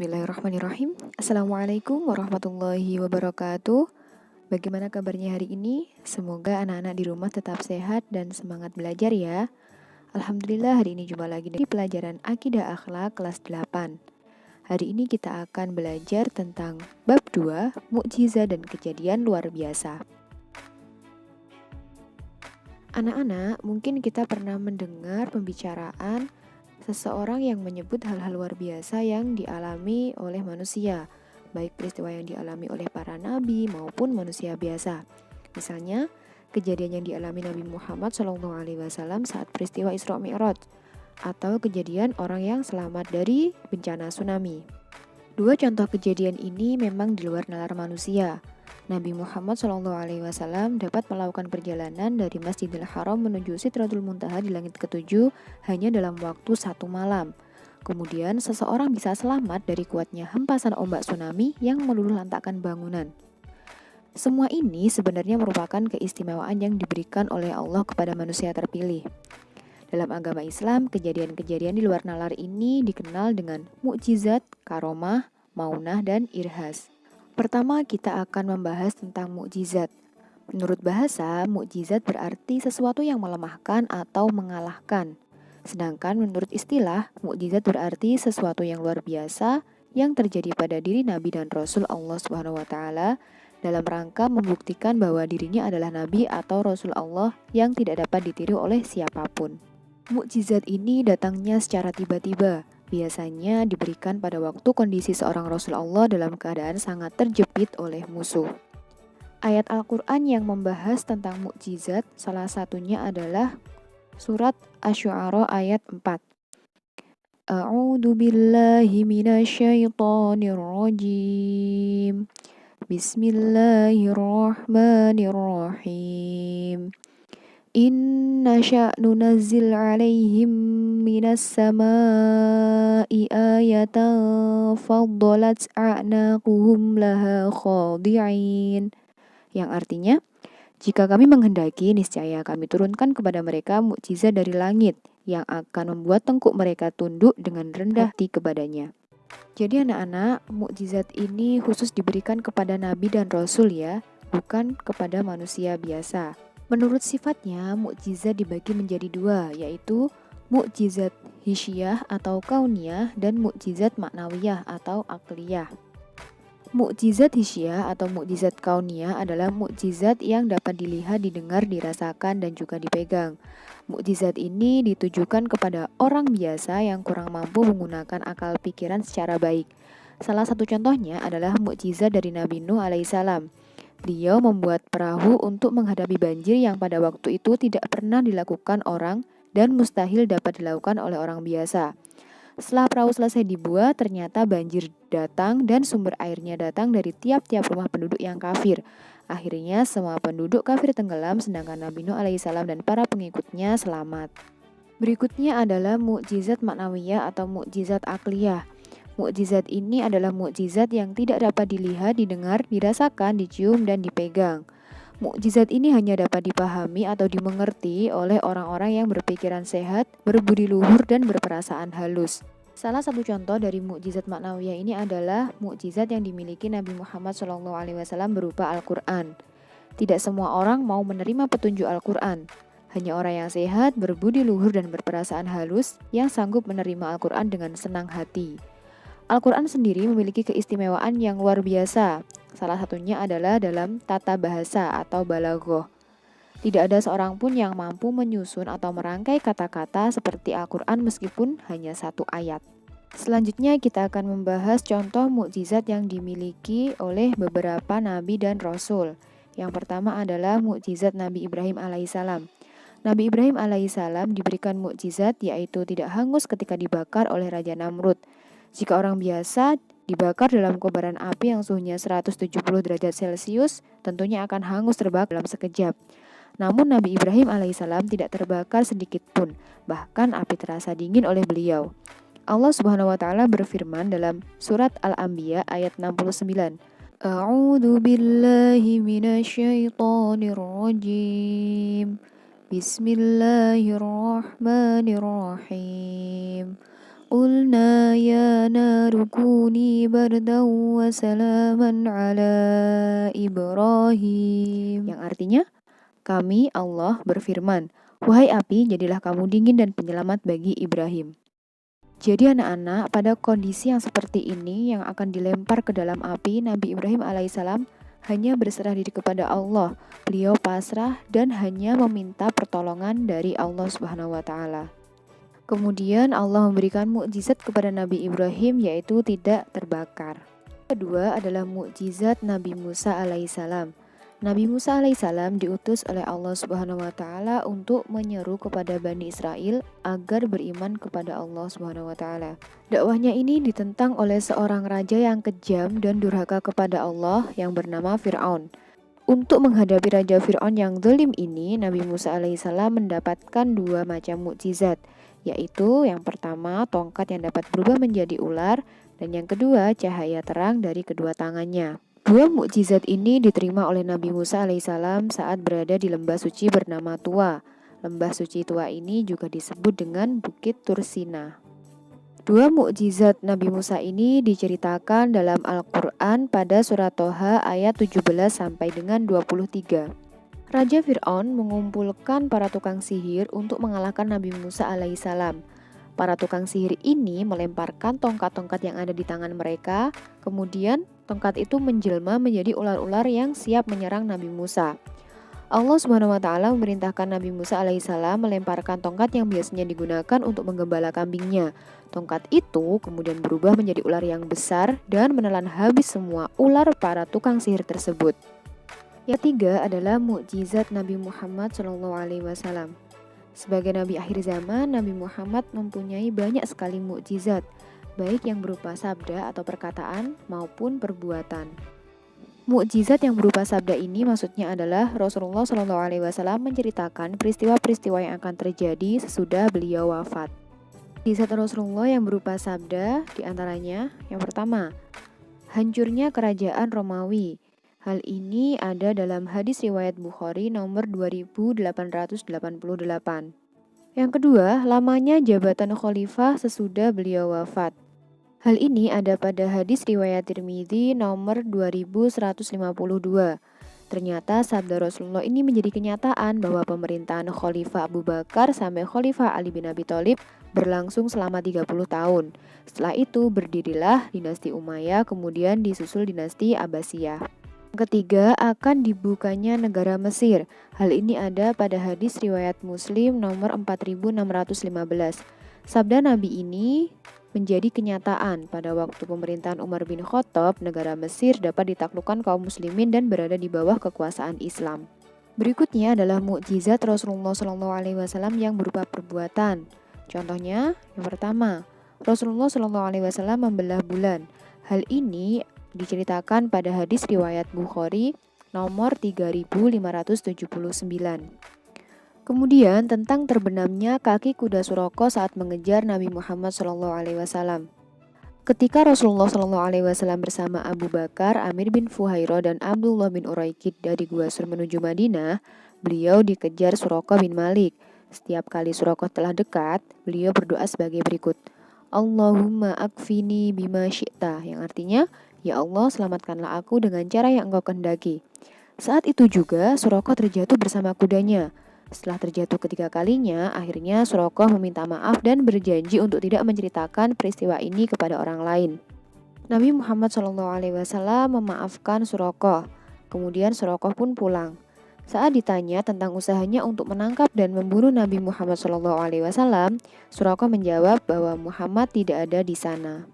Bismillahirrahmanirrahim. Assalamualaikum warahmatullahi wabarakatuh. Bagaimana kabarnya hari ini? Semoga anak-anak di rumah tetap sehat dan semangat belajar ya. Alhamdulillah hari ini jumpa lagi di pelajaran Akidah Akhlak kelas 8. Hari ini kita akan belajar tentang bab 2, mukjizat dan kejadian luar biasa. Anak-anak, mungkin kita pernah mendengar pembicaraan seseorang yang menyebut hal-hal luar biasa yang dialami oleh manusia, baik peristiwa yang dialami oleh para nabi maupun manusia biasa. Misalnya, kejadian yang dialami Nabi Muhammad SAW saat peristiwa Isra Mi'raj, atau kejadian orang yang selamat dari bencana tsunami. Dua contoh kejadian ini memang di luar nalar manusia. Nabi Muhammad SAW dapat melakukan perjalanan dari Masjidil Haram menuju Sidratul Muntaha di langit ketujuh hanya dalam waktu 1 malam. Kemudian seseorang bisa selamat dari kuatnya hempasan ombak tsunami yang meluluh lantakkan bangunan. Semua ini sebenarnya merupakan keistimewaan yang diberikan oleh Allah kepada manusia terpilih. Dalam agama Islam, kejadian-kejadian di luar nalar ini dikenal dengan mukjizat, karomah, maunah, dan irhas. Pertama, kita akan membahas tentang mukjizat. Menurut bahasa, mukjizat berarti sesuatu yang melemahkan atau mengalahkan. Sedangkan menurut istilah, mukjizat berarti sesuatu yang luar biasa yang terjadi pada diri Nabi dan Rasul Allah Subhanahu wa taala dalam rangka membuktikan bahwa dirinya adalah Nabi atau Rasul Allah yang tidak dapat ditiru oleh siapapun. Mukjizat ini datangnya secara tiba-tiba. Biasanya diberikan pada waktu kondisi seorang Rasul Allah dalam keadaan sangat terjepit oleh musuh. Ayat Al-Quran yang membahas tentang mukjizat salah satunya adalah surat Asy-Syu'ara ayat 4. A'udzu billahi minasyaitonir rajim. Bismillahirrahmanirrahim. Inna sya'nu nazzil alaihim minas sama'i ayatan faddalat a'naquhum laha khadi'in. Yang artinya, jika kami menghendaki, niscaya kami turunkan kepada mereka mukjizat dari langit yang akan membuat tengkuk mereka tunduk dengan rendah hati kepadanya. Jadi anak-anak, mukjizat ini khusus diberikan kepada nabi dan rasul ya, bukan kepada manusia biasa. Menurut sifatnya, mukjizat dibagi menjadi dua, yaitu mukjizat hisyah atau kauniyah dan mukjizat maknawiyah atau akliyah. Mukjizat hisyah atau mukjizat kauniyah adalah mukjizat yang dapat dilihat, didengar, dirasakan, dan juga dipegang. Mukjizat ini ditujukan kepada orang biasa yang kurang mampu menggunakan akal pikiran secara baik. Salah satu contohnya adalah mukjizat dari Nabi Nuh alaihissalam. Beliau membuat perahu untuk menghadapi banjir yang pada waktu itu tidak pernah dilakukan orang dan mustahil dapat dilakukan oleh orang biasa. Setelah perahu selesai dibuat, ternyata banjir datang dan sumber airnya datang dari tiap-tiap rumah penduduk yang kafir. Akhirnya semua penduduk kafir tenggelam sedangkan Nabi Nuh alaihissalam dan para pengikutnya selamat. Berikutnya adalah mukjizat maknawiyah atau mukjizat akliyah. Mukjizat ini adalah mukjizat yang tidak dapat dilihat, didengar, dirasakan, dicium, dan dipegang. Mukjizat ini hanya dapat dipahami atau dimengerti oleh orang-orang yang berpikiran sehat, berbudi luhur, dan berperasaan halus. Salah satu contoh dari mukjizat maknawiyah ini adalah mukjizat yang dimiliki Nabi Muhammad SAW berupa Al-Quran. Tidak semua orang mau menerima petunjuk Al-Quran. Hanya orang yang sehat, berbudi luhur, dan berperasaan halus yang sanggup menerima Al-Quran dengan senang hati. Al-Quran sendiri memiliki keistimewaan yang luar biasa. Salah satunya adalah dalam tata bahasa atau balaghah. Tidak ada seorang pun yang mampu menyusun atau merangkai kata-kata seperti Al-Quran meskipun hanya satu ayat. Selanjutnya kita akan membahas contoh mukjizat yang dimiliki oleh beberapa nabi dan rasul. Yang pertama adalah mukjizat Nabi Ibrahim alaihissalam. Nabi Ibrahim alaihissalam diberikan mukjizat yaitu tidak hangus ketika dibakar oleh Raja Namrud. Jika orang biasa dibakar dalam kobaran api yang suhunya 170 derajat Celcius, tentunya akan hangus terbakar dalam sekejap. Namun Nabi Ibrahim alaihissalam tidak terbakar sedikit pun, bahkan api terasa dingin oleh beliau. Allah Subhanahu wa taala berfirman dalam surat Al-Anbiya ayat 69. A'udzu billahi minasyaitonir rajim. Bismillahirrahmanirrahim. Qulna ya naru kuni bardan wa salaman ala Ibrahim. Yang artinya, kami Allah berfirman, wahai api, jadilah kamu dingin dan penyelamat bagi Ibrahim. Jadi anak-anak, pada kondisi yang seperti ini yang akan dilempar ke dalam api, Nabi Ibrahim alaihissalam hanya berserah diri kepada Allah. Beliau pasrah dan hanya meminta pertolongan dari Allah Subhanahu wa taala. Kemudian Allah memberikan mukjizat kepada Nabi Ibrahim, yaitu tidak terbakar. Kedua adalah mukjizat Nabi Musa alaihissalam. Nabi Musa alaihissalam diutus oleh Allah Subhanahu wa taala untuk menyeru kepada Bani Israel agar beriman kepada Allah Subhanahu wa taala. Dakwahnya ini ditentang oleh seorang raja yang kejam dan durhaka kepada Allah yang bernama Fir'aun. Untuk menghadapi Raja Fir'aun yang zalim ini, Nabi Musa alaihissalam mendapatkan dua macam mukjizat, yaitu yang pertama tongkat yang dapat berubah menjadi ular, dan yang kedua cahaya terang dari kedua tangannya. Dua mukjizat ini diterima oleh Nabi Musa alaihissalam saat berada di lembah suci bernama Tua. Lembah suci Tua ini juga disebut dengan Bukit Tursina. Dua mukjizat Nabi Musa ini diceritakan dalam Al-Quran pada surat Toha ayat 17 sampai dengan 23. Raja Fir'aun mengumpulkan para tukang sihir untuk mengalahkan Nabi Musa alaihissalam. Para tukang sihir ini melemparkan tongkat-tongkat yang ada di tangan mereka, kemudian tongkat itu menjelma menjadi ular-ular yang siap menyerang Nabi Musa. Allah Subhanahu wa taala memerintahkan Nabi Musa alaihissalam melemparkan tongkat yang biasanya digunakan untuk menggembala kambingnya. Tongkat itu kemudian berubah menjadi ular yang besar dan menelan habis semua ular para tukang sihir tersebut. Yang ketiga adalah mukjizat Nabi Muhammad SAW. Sebagai Nabi akhir zaman, Nabi Muhammad mempunyai banyak sekali mukjizat, baik yang berupa sabda atau perkataan maupun perbuatan. Mukjizat yang berupa sabda ini maksudnya adalah Rasulullah SAW menceritakan peristiwa-peristiwa yang akan terjadi sesudah beliau wafat. Mukjizat Rasulullah yang berupa sabda diantaranya yang pertama, hancurnya kerajaan Romawi. Hal ini ada dalam hadis riwayat Bukhari nomor 2888. Yang kedua, lamanya jabatan khalifah sesudah beliau wafat. Hal ini ada pada hadis riwayat Tirmidzi nomor 2152. Ternyata sabda Rasulullah ini menjadi kenyataan bahwa pemerintahan Khalifah Abu Bakar sampai Khalifah Ali bin Abi Thalib berlangsung selama 30 tahun. Setelah itu berdirilah dinasti Umayyah, kemudian disusul dinasti Abbasiyah. Yang ketiga, akan dibukanya negara Mesir. Hal ini ada pada hadis riwayat Muslim nomor 4615. Sabda Nabi ini menjadi kenyataan pada waktu pemerintahan Umar bin Khattab, negara Mesir dapat ditaklukkan kaum muslimin dan berada di bawah kekuasaan Islam. Berikutnya adalah mukjizat Rasulullah SAW yang berupa perbuatan. Contohnya, yang pertama, Rasulullah SAW membelah bulan. Hal ini diceritakan pada hadis riwayat Bukhari nomor 3579. Kemudian tentang terbenamnya kaki kuda Suraqah saat mengejar Nabi Muhammad SAW. Ketika Rasulullah SAW bersama Abu Bakar, Amir bin Fuhairah dan Abdullah bin Uraikid dari Gua Sur menuju Madinah, beliau dikejar Suraqah bin Malik. Setiap kali Suraqah telah dekat, beliau berdoa sebagai berikut. Allahumma akfini bima syi'ta, yang artinya, ya Allah selamatkanlah aku dengan cara yang engkau kehendaki. Saat itu juga Suraqah terjatuh bersama kudanya. Setelah terjatuh ketiga kalinya, akhirnya Suraqah meminta maaf dan berjanji untuk tidak menceritakan peristiwa ini kepada orang lain. Nabi Muhammad SAW memaafkan Suraqah. Kemudian Suraqah pun pulang. Saat ditanya tentang usahanya untuk menangkap dan membunuh Nabi Muhammad SAW, Suraqah menjawab bahwa Muhammad tidak ada di sana.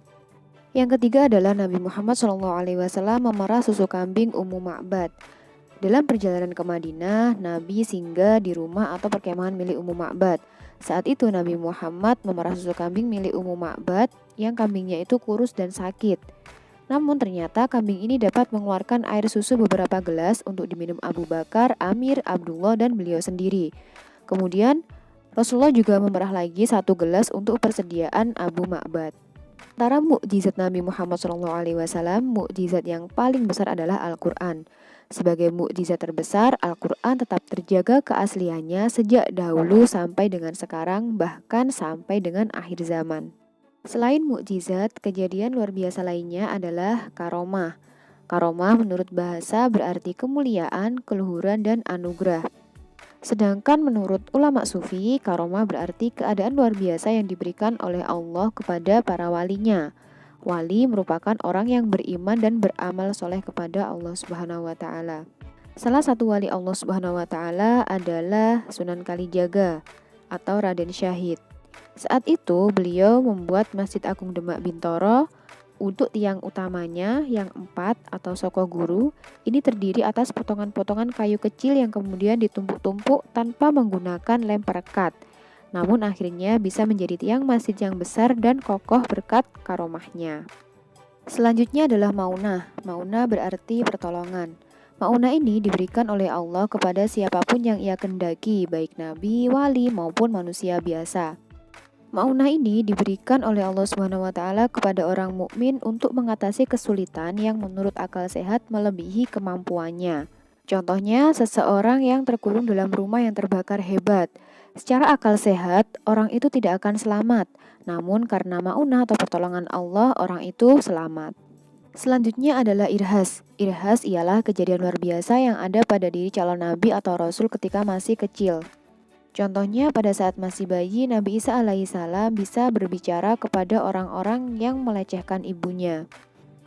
Yang ketiga adalah Nabi Muhammad SAW memerah susu kambing Ummu Ma'bad. Dalam perjalanan ke Madinah, Nabi singgah di rumah atau perkemahan milik Ummu Ma'bad. Saat itu Nabi Muhammad memerah susu kambing milik Ummu Ma'bad yang kambingnya itu kurus dan sakit. Namun ternyata kambing ini dapat mengeluarkan air susu beberapa gelas untuk diminum Abu Bakar, Amir, Abdullah, dan beliau sendiri. Kemudian Rasulullah juga memerah lagi satu gelas untuk persediaan Abu Ma'bad. Antara mukjizat Nabi Muhammad SAW, mukjizat yang paling besar adalah Al-Quran. Sebagai mukjizat terbesar, Al-Quran tetap terjaga keasliannya sejak dahulu sampai dengan sekarang, bahkan sampai dengan akhir zaman. Selain mukjizat, kejadian luar biasa lainnya adalah karomah. Karomah menurut bahasa berarti kemuliaan, keluhuran, dan anugerah. Sedangkan menurut ulama sufi, karomah berarti keadaan luar biasa yang diberikan oleh Allah kepada para walinya. Wali merupakan orang yang beriman dan beramal soleh kepada Allah Subhanahu wa Ta'ala. Salah satu wali Allah Subhanahu wa Ta'ala adalah Sunan Kalijaga atau Raden Syahid. Saat itu beliau membuat Masjid Agung Demak Bintoro. Untuk tiang utamanya yang 4 atau soko guru, ini terdiri atas potongan-potongan kayu kecil yang kemudian ditumpuk-tumpuk tanpa menggunakan lem perekat. Namun akhirnya bisa menjadi tiang masjid yang besar dan kokoh berkat karomahnya. Selanjutnya adalah maunah. Maunah berarti pertolongan. Maunah ini diberikan oleh Allah kepada siapapun yang ia kendaki, baik nabi, wali, maupun manusia biasa. Maunah ini diberikan oleh Allah Subhanahu wa Ta'ala kepada orang mukmin untuk mengatasi kesulitan yang menurut akal sehat melebihi kemampuannya. Contohnya, seseorang yang terkurung dalam rumah yang terbakar hebat. Secara akal sehat, orang itu tidak akan selamat. Namun karena maunah atau pertolongan Allah, orang itu selamat. Selanjutnya adalah irhas. Irhas ialah kejadian luar biasa yang ada pada diri calon nabi atau rasul ketika masih kecil. Contohnya pada saat masih bayi, Nabi Isa alaihissalam bisa berbicara kepada orang-orang yang melecehkan ibunya.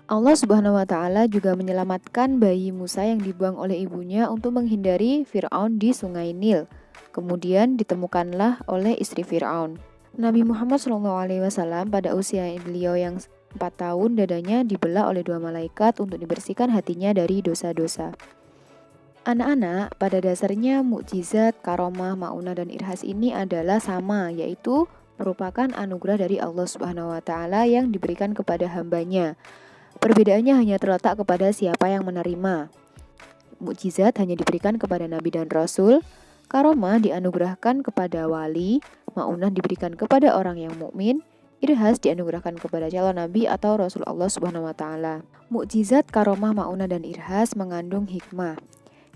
Allah Subhanahu wa Ta'ala juga menyelamatkan bayi Musa yang dibuang oleh ibunya untuk menghindari Fir'aun di sungai Nil. Kemudian ditemukanlah oleh istri Fir'aun. Nabi Muhammad SAW pada usia beliau yang 4 tahun, dadanya dibelah oleh 2 malaikat untuk dibersihkan hatinya dari dosa-dosa. Anak-anak, pada dasarnya mukjizat, karomah, maunah, dan irhas ini adalah sama, yaitu merupakan anugerah dari Allah Subhanahu wa Ta'ala yang diberikan kepada hambanya. Perbedaannya hanya terletak kepada siapa yang menerima. Mukjizat hanya diberikan kepada nabi dan rasul, karomah dianugerahkan kepada wali, maunah diberikan kepada orang yang mukmin, irhas dianugerahkan kepada calon nabi atau rasul Allah Subhanahu wa Ta'ala. Mukjizat, karomah, maunah, dan irhas mengandung hikmah.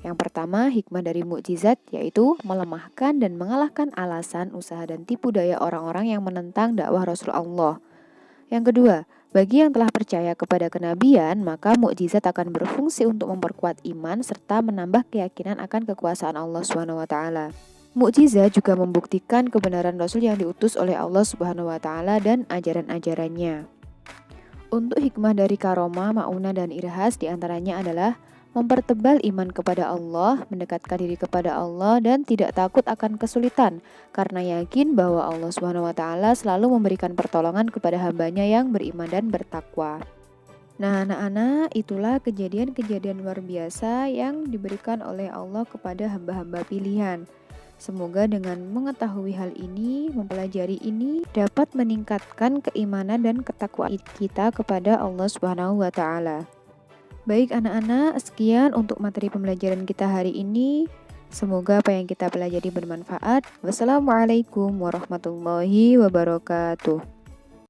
Yang pertama, hikmah dari mukjizat yaitu melemahkan dan mengalahkan alasan, usaha, dan tipu daya orang-orang yang menentang dakwah Rasul Allah. Yang kedua, bagi yang telah percaya kepada kenabian, maka mukjizat akan berfungsi untuk memperkuat iman serta menambah keyakinan akan kekuasaan Allah Subhanahu wa Ta'ala. Mukjizat juga membuktikan kebenaran Rasul yang diutus oleh Allah Subhanahu wa Ta'ala dan ajaran-ajarannya. Untuk hikmah dari karomah, maunah, dan irhas diantaranya adalah mempertebal iman kepada Allah, mendekatkan diri kepada Allah, dan tidak takut akan kesulitan, karena yakin bahwa Allah Subhanahu wa Ta'ala selalu memberikan pertolongan kepada hambanya yang beriman dan bertakwa. Nah, anak-anak, itulah kejadian-kejadian luar biasa yang diberikan oleh Allah kepada hamba-hamba pilihan. Semoga dengan mengetahui hal ini, mempelajari ini, dapat meningkatkan keimanan dan ketakwaan kita kepada Allah Subhanahu wa Ta'ala. Baik anak-anak, sekian untuk materi pembelajaran kita hari ini. Semoga apa yang kita pelajari bermanfaat. Wassalamualaikum warahmatullahi wabarakatuh.